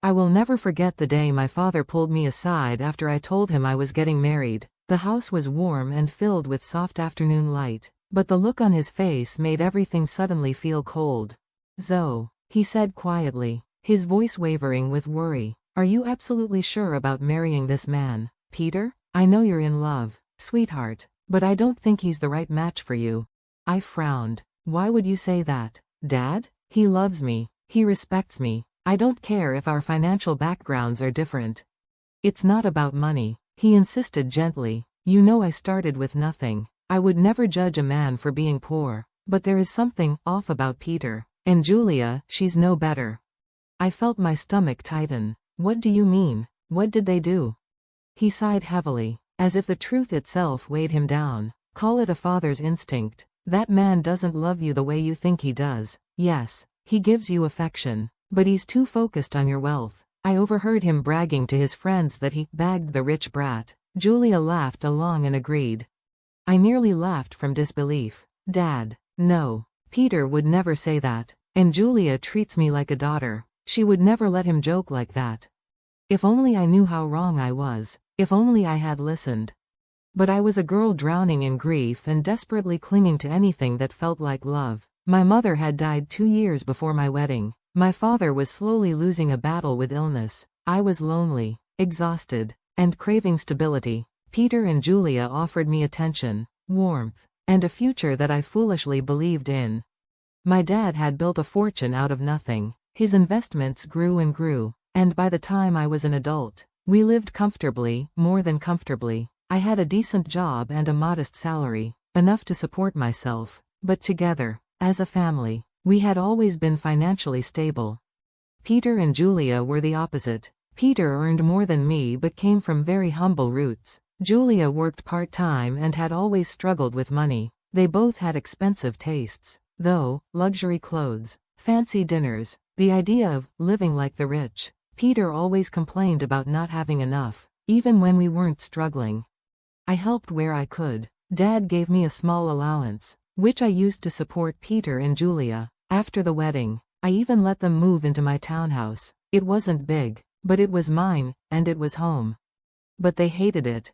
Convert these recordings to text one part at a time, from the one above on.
I will never forget the day my father pulled me aside after I told him I was getting married. The house was warm and filled with soft afternoon light, but the look on his face made everything suddenly feel cold. "Zoe," he said quietly, his voice wavering with worry, "are you absolutely sure about marrying this man, Peter? I know you're in love, sweetheart, but I don't think he's the right match for you." I frowned. "Why would you say that, Dad? He loves me, he respects me. I don't care if our financial backgrounds are different." "It's not about money," he insisted gently. "You know I started with nothing. I would never judge a man for being poor, but there is something off about Peter. And Julia, she's no better." I felt my stomach tighten. "What do you mean? What did they do?" He sighed heavily, as if the truth itself weighed him down. "Call it a father's instinct. That man doesn't love you the way you think he does. Yes, he gives you affection, but he's too focused on your wealth." I overheard him bragging to his friends that he bagged the rich brat. Julia laughed along and agreed. I nearly laughed from disbelief. "Dad, no. Peter would never say that. And Julia treats me like a daughter. She would never let him joke like that." If only I knew how wrong I was. If only I had listened. But I was a girl drowning in grief and desperately clinging to anything that felt like love. My mother had died 2 years before my wedding. My father was slowly losing a battle with illness. I was lonely, exhausted, and craving stability. Peter and Julia offered me attention, warmth, and a future that I foolishly believed in. My dad had built a fortune out of nothing. His investments grew and grew, and by the time I was an adult, we lived comfortably, more than comfortably. I had a decent job and a modest salary, enough to support myself, but together, as a family, we had always been financially stable. Peter and Julia were the opposite. Peter earned more than me but came from very humble roots. Julia worked part-time and had always struggled with money. They both had expensive tastes, though, luxury clothes, fancy dinners, the idea of living like the rich. Peter always complained about not having enough, even when we weren't struggling. I helped where I could. Dad gave me a small allowance, which I used to support Peter and Julia. After the wedding, I even let them move into my townhouse. It wasn't big, but it was mine, and it was home. But they hated it.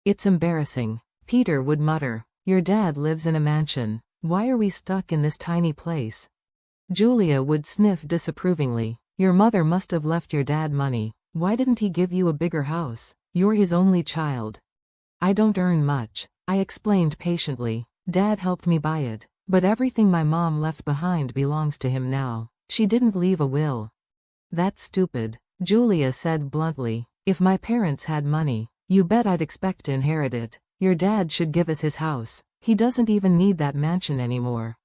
"It's embarrassing," Peter would mutter. "Your dad lives in a mansion. Why are we stuck in this tiny place?" Julia would sniff disapprovingly. "Your mother must have left your dad money. Why didn't he give you a bigger house? You're his only child." "I don't earn much," I explained patiently. "Dad helped me buy it, but everything my mom left behind belongs to him now. She didn't leave a will." "That's stupid," Julia said bluntly. "If my parents had money, you bet I'd expect to inherit it. Your dad should give us his house. He doesn't even need that mansion anymore."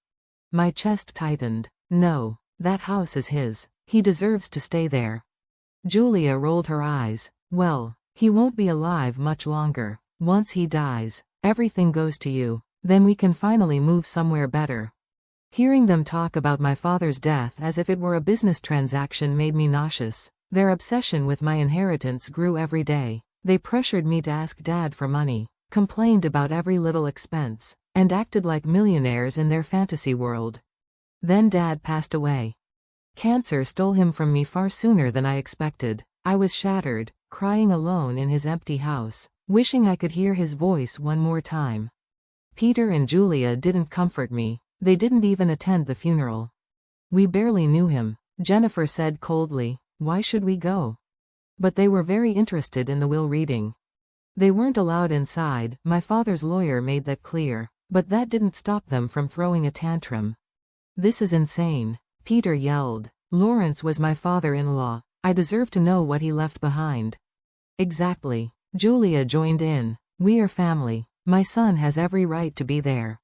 My chest tightened. "No, that house is his. He deserves to stay there." Julia rolled her eyes. "Well, he won't be alive much longer. Once he dies, everything goes to you. Then we can finally move somewhere better." Hearing them talk about my father's death as if it were a business transaction made me nauseous. Their obsession with my inheritance grew every day. They pressured me to ask Dad for money, complained about every little expense, and acted like millionaires in their fantasy world. Then Dad passed away. Cancer stole him from me far sooner than I expected. I was shattered, crying alone in his empty house, wishing I could hear his voice one more time. Peter and Julia didn't comfort me. They didn't even attend the funeral. "We barely knew him," Jennifer said coldly. "Why should we go?" But they were very interested in the will reading. They weren't allowed inside, my father's lawyer made that clear, but that didn't stop them from throwing a tantrum. "This is insane," Peter yelled. "Lawrence was my father-in-law. I deserve to know what he left behind." "Exactly," Julia joined in. "We are family. My son has every right to be there."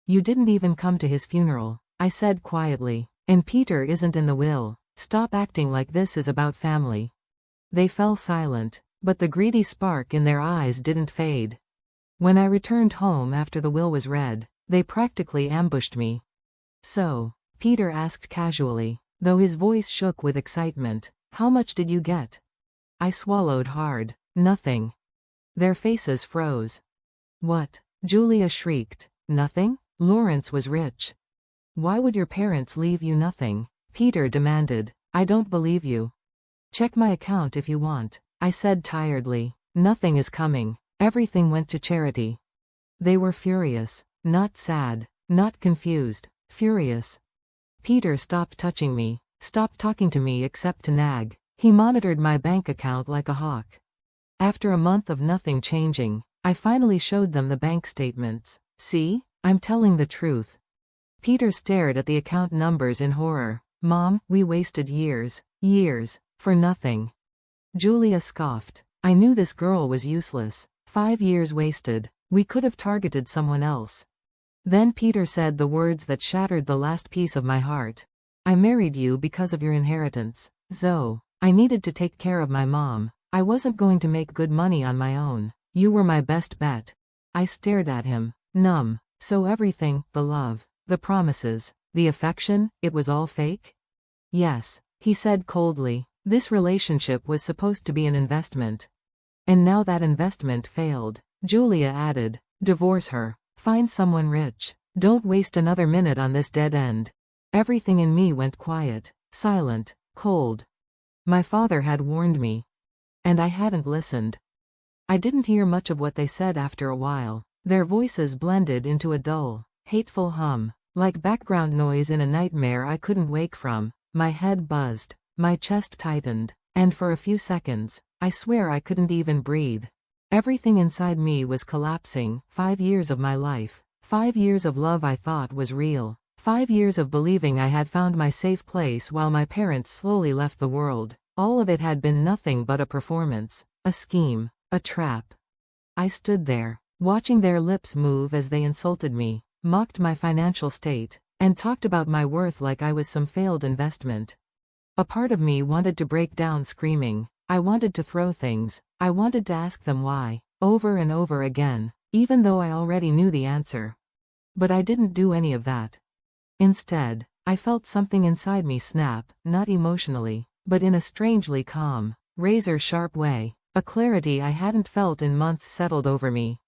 "You didn't even come to his funeral," I said quietly. "And Peter isn't in the will. Stop acting like this is about family." They fell silent, but the greedy spark in their eyes didn't fade. When I returned home after the will was read, they practically ambushed me. "So," Peter asked casually, though his voice shook with excitement, "how much did you get?" I swallowed hard. "Nothing." Their faces froze. "What?" Julia shrieked. "Nothing? Lawrence was rich." "Why would your parents leave you nothing?" Peter demanded. "I don't believe you." Check my account if you want, I said tiredly. Nothing is coming. Everything went to charity. They were furious. Not sad. Not confused. Furious. Peter stopped touching me. Stopped talking to me except to nag. He monitored my bank account like a hawk. After a month of nothing changing, I finally showed them the bank statements. See? I'm telling the truth. Peter stared at the account numbers in horror. Mom, we wasted years, for nothing. Julia scoffed. I knew this girl was useless. 5 years wasted. We could have targeted someone else. Then Peter said the words that shattered the last piece of my heart. I married you because of your inheritance, Zoe. I needed to take care of my mom. I wasn't going to make good money on my own. You were my best bet. I stared at him, numb. So everything, the love, the promises, the affection, it was all fake? Yes, he said coldly. This relationship was supposed to be an investment. And now that investment failed. Julia added, divorce her. Find someone rich. Don't waste another minute on this dead end. Everything in me went quiet, silent, cold. My father had warned me. And I hadn't listened. I didn't hear much of what they said after a while. Their voices blended into a dull, hateful hum, like background noise in a nightmare I couldn't wake from. My head buzzed, my chest tightened, and for a few seconds, I swear I couldn't even breathe. Everything inside me was collapsing. 5 years of my life, 5 years of love I thought was real, 5 years of believing I had found my safe place while my parents slowly left the world. All of it had been nothing but a performance, a scheme, a trap. I stood there, watching their lips move as they insulted me, mocked my financial state, and talked about my worth like I was some failed investment. A part of me wanted to break down screaming. I wanted to throw things. I wanted to ask them why, over and over again, even though I already knew the answer. But I didn't do any of that. Instead, I felt something inside me snap, not emotionally, but in a strangely calm, razor-sharp way. A clarity I hadn't felt in months settled over me.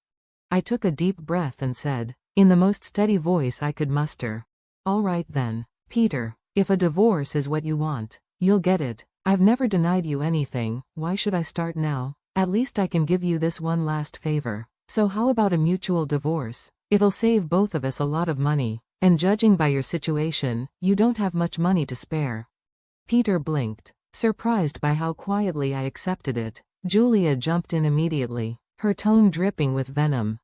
I took a deep breath and said, in the most steady voice I could muster, all right then, Peter, if a divorce is what you want, you'll get it. I've never denied you anything. Why should I start now? At least I can give you this one last favor. So how about a mutual divorce? It'll save both of us a lot of money. And judging by your situation, you don't have much money to spare. Peter blinked, surprised by how quietly I accepted it. Julia jumped in immediately, her tone dripping with venom.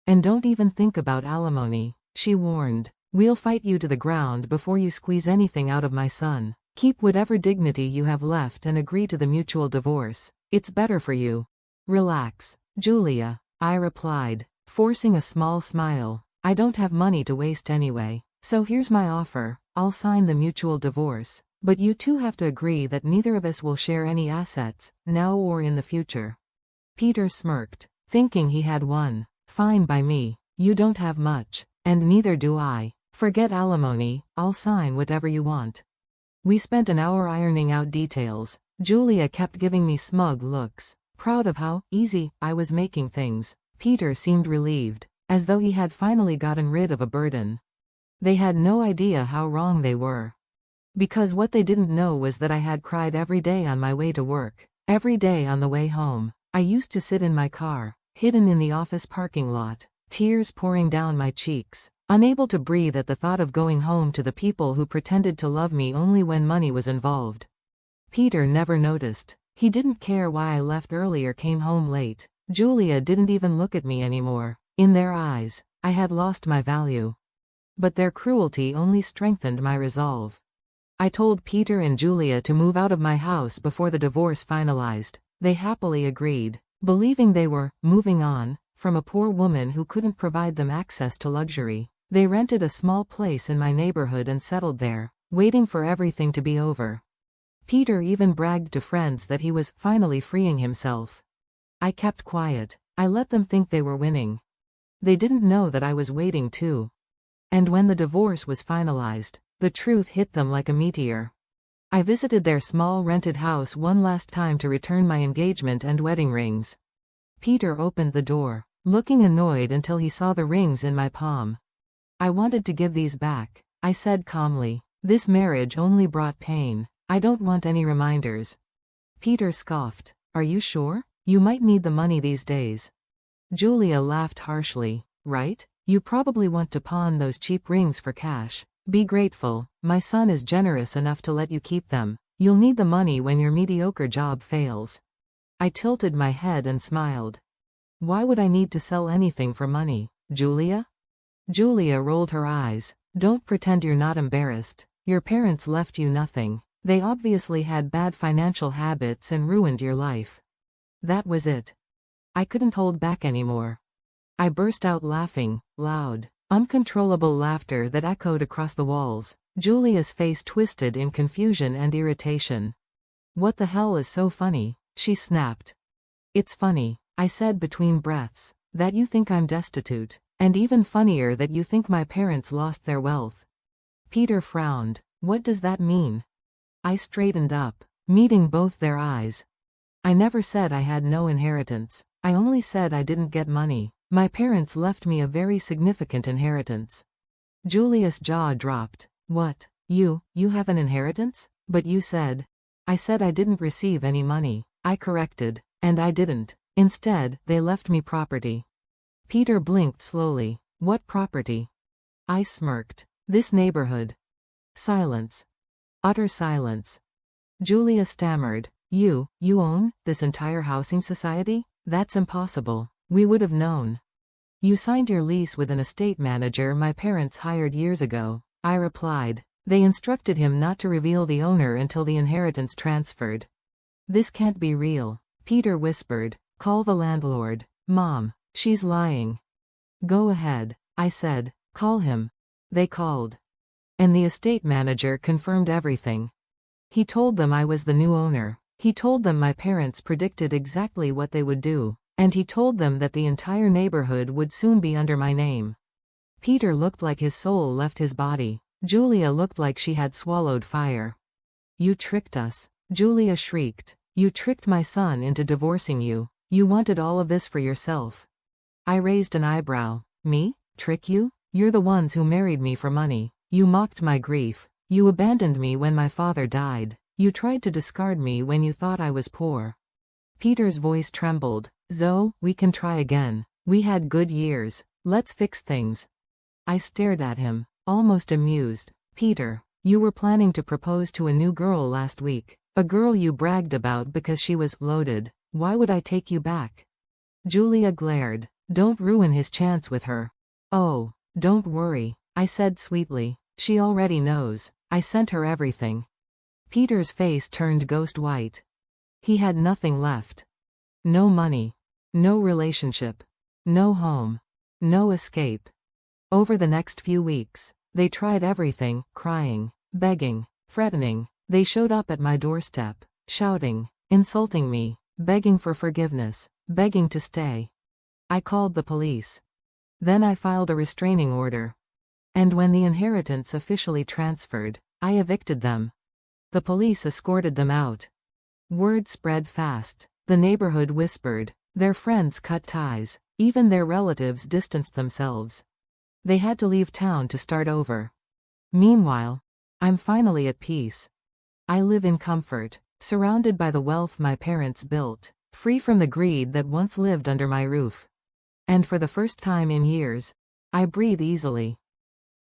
And don't even think about alimony, she warned. We'll fight you to the ground before you squeeze anything out of my son. Keep whatever dignity you have left and agree to the mutual divorce. It's better for you. Relax, Julia, I replied, forcing a small smile. I don't have money to waste anyway. So here's my offer. I'll sign the mutual divorce. But you two have to agree that neither of us will share any assets, now or in the future. Peter smirked, thinking he had won. Fine by me. You don't have much, and neither do I. Forget alimony, I'll sign whatever you want. We spent an hour ironing out details. Julia kept giving me smug looks, proud of how easy I was making things. Peter seemed relieved, as though he had finally gotten rid of a burden. They had no idea how wrong they were. Because what they didn't know was that I had cried every day on my way to work, every day on the way home. I used to sit in my car, hidden in the office parking lot, tears pouring down my cheeks, unable to breathe at the thought of going home to the people who pretended to love me only when money was involved. Peter never noticed. He didn't care why I left early or came home late. Julia didn't even look at me anymore. In their eyes, I had lost my value. But their cruelty only strengthened my resolve. I told Peter and Julia to move out of my house before the divorce finalized. They happily agreed, believing they were moving on from a poor woman who couldn't provide them access to luxury. They rented a small place in my neighborhood and settled there, waiting for everything to be over. Peter even bragged to friends that he was finally freeing himself. I kept quiet. I let them think they were winning. They didn't know that I was waiting too. And when the divorce was finalized, the truth hit them like a meteor. I visited their small rented house one last time to return my engagement and wedding rings. Peter opened the door, looking annoyed until he saw the rings in my palm. I wanted to give these back, I said calmly. This marriage only brought pain. I don't want any reminders. Peter scoffed. Are you sure? You might need the money these days. Julia laughed harshly. Right? You probably want to pawn those cheap rings for cash. Be grateful. My son is generous enough to let you keep them. You'll need the money when your mediocre job fails. I tilted my head and smiled. Why would I need to sell anything for money, Julia? Julia rolled her eyes. Don't pretend you're not embarrassed. Your parents left you nothing. They obviously had bad financial habits and ruined your life. That was it. I couldn't hold back anymore. I burst out laughing, loud, uncontrollable laughter that echoed across the walls. Julia's face twisted in confusion and irritation. What the hell is so funny? She snapped. It's funny, I said between breaths, that you think I'm destitute, and even funnier that you think my parents lost their wealth. Peter frowned. What does that mean? I straightened up, meeting both their eyes. I never said I had no inheritance. I only said I didn't get money. My parents left me a very significant inheritance. Julia's jaw dropped. What? You have an inheritance? But you said. I said I didn't receive any money. I corrected. And I didn't. Instead, they left me property. Peter blinked slowly. What property? I smirked. This neighborhood. Silence. Utter silence. Julia stammered. You own this entire housing society? That's impossible. We would have known. You signed your lease with an estate manager my parents hired years ago, I replied. They instructed him not to reveal the owner until the inheritance transferred. This can't be real, Peter whispered. Call the landlord. Mom, she's lying. Go ahead, I said. Call him. They called. And the estate manager confirmed everything. He told them I was the new owner. He told them my parents predicted exactly what they would do, and he told them that the entire neighborhood would soon be under my name. Peter looked like his soul left his body. Julia looked like she had swallowed fire. You tricked us, Julia shrieked. You tricked my son into divorcing you. You wanted all of this for yourself. I raised an eyebrow. Me? Trick you? You're the ones who married me for money. You mocked my grief. You abandoned me when my father died. You tried to discard me when you thought I was poor. Peter's voice trembled. Zoe, we can try again. We had good years. Let's fix things. I stared at him, almost amused. Peter, you were planning to propose to a new girl last week. A girl you bragged about because she was loaded. Why would I take you back? Julia glared. Don't ruin his chance with her. Oh, don't worry, I said sweetly. She already knows. I sent her everything. Peter's face turned ghost white. He had nothing left. No money. No relationship. No home. No escape. Over the next few weeks, they tried everything, crying, begging, threatening. They showed up at my doorstep, shouting, insulting me, begging for forgiveness, begging to stay. I called the police. Then I filed a restraining order. And when the inheritance officially transferred, I evicted them. The police escorted them out. Word spread fast. The neighborhood whispered. Their friends cut ties. Even their relatives distanced themselves. They had to leave town to start over. Meanwhile, I'm finally at peace. I live in comfort, surrounded by the wealth my parents built, free from the greed that once lived under my roof. And for the first time in years, I breathe easily.